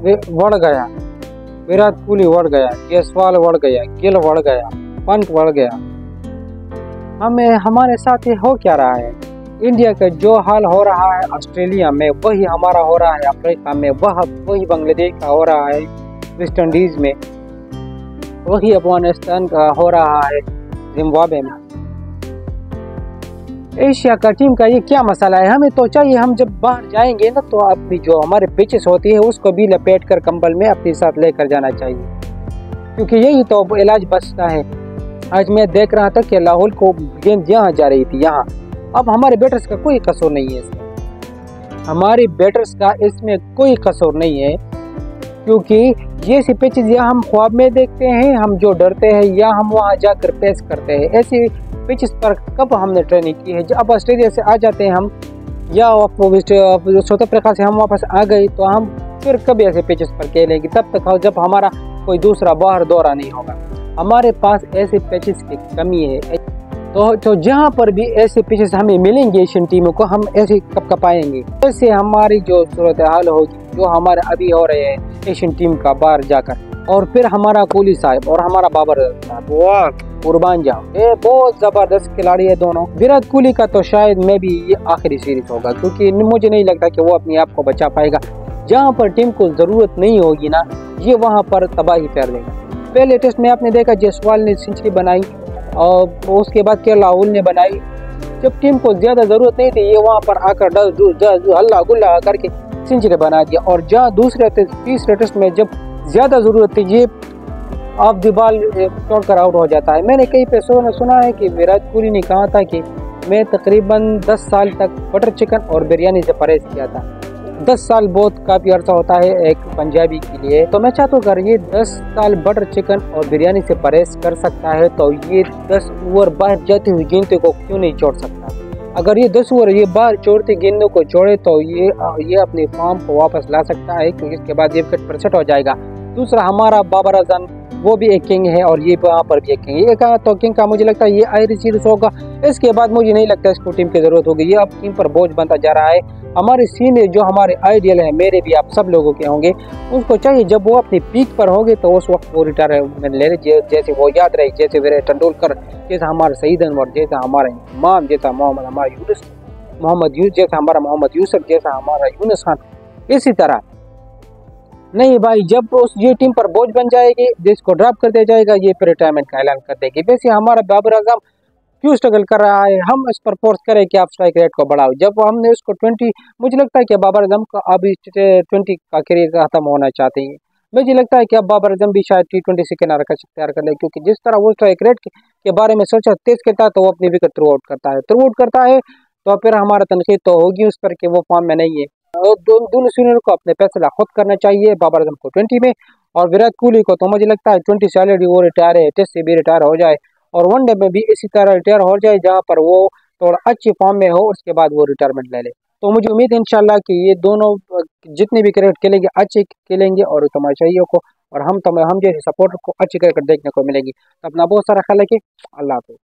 बढ़ गया, विराट कोहली बढ़ गया, जायसवाल बढ़ गया, गिल बढ़ गया, पंत बढ़ गया। हमें हमारे साथ ये हो क्या रहा है? इंडिया का जो हाल हो रहा है ऑस्ट्रेलिया में वही हमारा हो रहा है अफ्रीका में, वही बांग्लादेश का हो रहा है, वेस्ट इंडीज में वही, अफगानिस्तान का हो रहा है, जिम्बाब्वे में। एशिया का टीम का ये क्या मसला है? हमें तो चाहिए हम जब बाहर जाएंगे ना तो अपनी जो हमारे पिचेस होती है उसको भी लपेट कर कंबल में अपने साथ लेकर जाना चाहिए, क्योंकि यही तो इलाज बचता है। आज मैं देख रहा था कि लाहौल को गेंद यहाँ जा रही थी, यहाँ। अब हमारे बैटर्स का कोई कसूर नहीं है इसमें, हमारे बैटर्स का इसमें कोई कसूर नहीं है, क्योंकि ये सी पिचेस या हम ख्वाब में देखते हैं, हम जो डरते हैं, या हम वहाँ जाकर पेश करते हैं। ऐसी पिचेस पर कब हमने ट्रेनिंग की है? जब ऑस्ट्रेलिया से आ जाते हैं हम, या साउथ अफ्रीका से हम वापस आ गए, तो हम फिर कभी ऐसे पिचेस पर खेलेंगे? तब तक जब हमारा कोई दूसरा बाहर दौरा नहीं होगा। हमारे पास ऐसे पिचेस की कमी है, तो जहाँ पर भी ऐसे पिचेस हमें मिलेंगे एशियन टीमों को, हम ऐसे कब पाएंगे। ऐसे हमारी जो सूरत हाल होगी, जो हमारे अभी हो रहे हैं एशियन टीम का बाहर जाकर, और फिर हमारा कोहली साहब और हमारा बाबर साहब, वाह कुर्बान जाओ, ये बहुत जबरदस्त खिलाड़ी है दोनों। विराट कोहली का तो शायद में भी ये आखिरी सीरीज होगा, क्योंकि मुझे नहीं लगता कि वो अपने आप को बचा पाएगा। जहाँ पर टीम को जरूरत नहीं होगी ना, ये वहाँ पर तबाही कर देगा। पहले टेस्ट में आपने देखा जायसवाल ने सेंचुरी बनाई, और उसके बाद के राहुल ने बनाई। जब टीम को ज्यादा जरूरत नहीं थी, ये वहाँ पर आकर हल्ला गुल्ला करके सेंचुरी बना दिया। और जहाँ दूसरे तीसरे टेस्ट में जब ज्यादा जरूरत थी, ये ऑफ द बॉल तोड़कर आउट हो जाता है। मैंने कहीं पे सुना है कि विराट कोहली ने कहा था कि मैं तकरीबन 10 साल तक बटर चिकन और बिरयानी से परहेज किया था। 10 साल बहुत काफ़ी अर्सा होता है एक पंजाबी के लिए। तो मैं चाहता हूँ अगर ये 10 साल बटर चिकन और बिरयानी से परहेज कर सकता है, तो ये 10 ओवर बाहर जाती हुई गेंदों को क्यों नहीं छोड़ सकता? अगर ये 10 ओवर ये बाहर छोड़ती गेंदों को छोड़े, तो ये अपने फॉर्म को वापस ला सकता है, क्योंकि इसके बाद ये विकेट पर सेट हो जाएगा। दूसरा हमारा बाबर आजम, वो भी एक किंग है, और ये वहाँ पर भी एक किंग है। ये कहा तो किंग का मुझे लगता है ये आखिरी सीरीज होगा। इसके बाद मुझे नहीं लगता इसको टीम की जरूरत होगी। ये अब टीम पर बोझ बनता जा रहा है। हमारे सीनियर जो हमारे आइडियल हैं, मेरे भी, आप सब लोगों के होंगे, उसको चाहिए जब वो अपनी पीक पर होंगे तो उस वक्त वो रिटायरमेंट ले रहे, जैसे वो याद रहे, जैसे विराट तेंदुलकर, जैसा हमारा सईद अनवर, जैसा हमारा इमाम, जैसा मोहम्मद यूसुफ, जैसा हमारा मोहम्मद यूसुफ, जैसा हमारा यूनुस खान। इसी तरह नहीं भाई, जब ये टीम पर बोझ बन जाएगी, जिसको ड्रॉप कर दिया जाएगा, ये फिर रिटायरमेंट का ऐलान कर देगी। वैसे हमारा बाबर आजम क्यों स्ट्रगल कर रहा है, हम इस पर फोर्स करें कि आप स्ट्राइक रेट को बढ़ाओ। जब हमने उसको 20, मुझे लगता है कि बाबर आजम का अभी 20 का करियर खत्म होना चाहते हैं। मुझे लगता है कि अब बाबर आजम भी शायद T20 से किनारा तैयार कर ले, क्योंकि जिस तरह वो स्ट्राइक रेट के बारे में सोचा तेज कहता है, तो वो अपनी विकेट थ्रू आउट करता है, तो फिर हमारा तनकीद तो होगी उस पर कि वो फॉर्म में नहीं है। और दोनों सीनियर को अपने फैसला खुद करना चाहिए। बाबर आजम को 20 में, और विराट कोहली को तो मुझे लगता है 20 से ऑलरेडी वो रिटायर है, टेस्ट से भी रिटायर हो जाए, और वनडे में भी इसी तरह रिटायर हो जाए, जहाँ पर वो थोड़ा अच्छी फॉर्म में हो, उसके बाद वो रिटायरमेंट ले ले। तो मुझे उम्मीद है इंशाल्लाह कि ये दोनों जितने भी क्रिकेट खेलेंगे अच्छे खेलेंगे, और तमाशाइयों को और हम जैसे सपोर्टर को अच्छी क्रिकेट देखने को मिलेगी। तो अपना बहुत सारा ख्याल रखिए। अल्लाह हाफिज़।